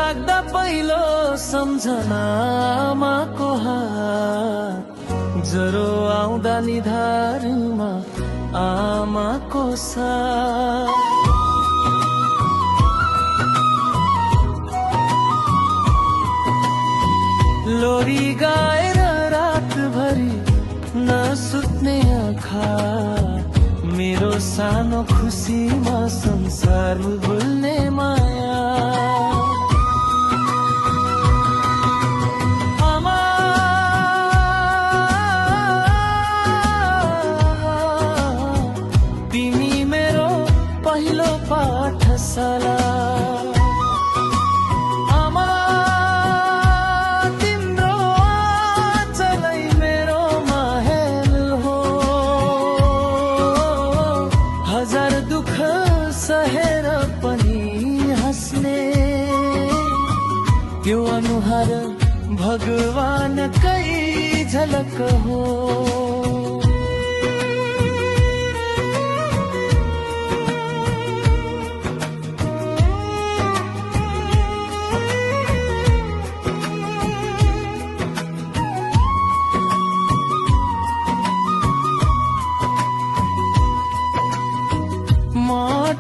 लाग्दा पहिलो सम्झनामाको हात, ज्वरो आउँदा निधारमा आमाको साथ। लोरी गाएर रातभरि नसुत्ने आँखा, मेरो सानो खुसीमा संसार भुल्ने माया। आमा तिमी मेरो पहिलो पाठशाला। सहेर पनि हाँस्ने त्यो अनुहार भगवानकै झलक हो।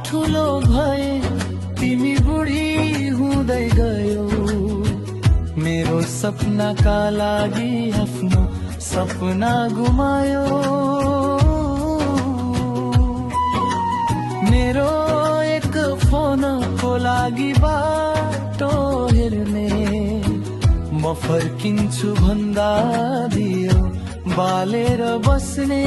ठुलो भए तिमी बुढी हुँदै गयो, मेरो सपनाका लागि आफ्नो सपना गुमायो। मेरो एक फोनको लागि बाटो हेर्ने, म फर्किन्छु भन्दा दियो बालेर बस्ने।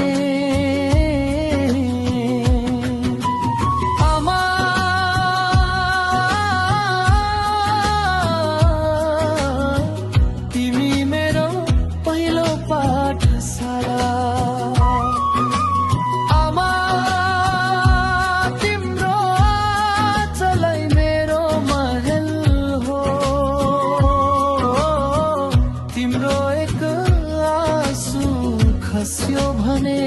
खस्यो भने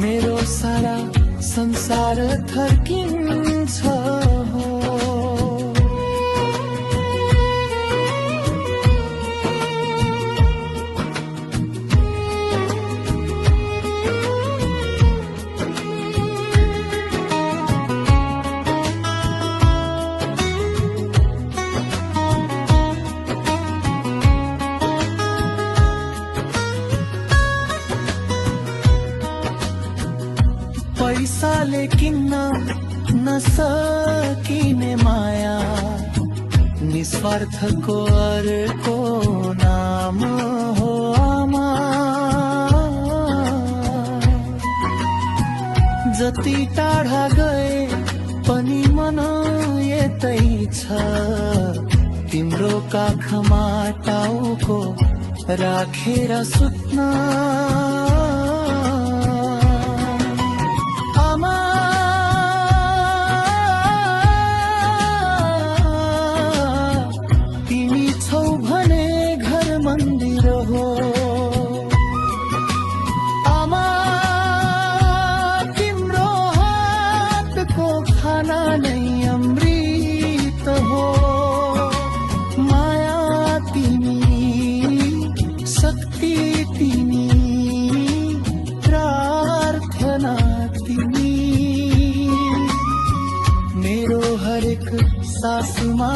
मेरो सारा संसार थर्किन्छ हो। पैसाले किन्न नसकिने माया, निस्वार्थको अर्को नाम हो आमा। जति टाढा गए पनि मन यतै छ, तिम्रो काखमा टाउको राखेर सुत्न। आमा तिम्रो हातको खाना नै अमृत हो। माया तिमी, शक्ति तिमी, प्रार्थना तिमी, मेरो हरेक सासमा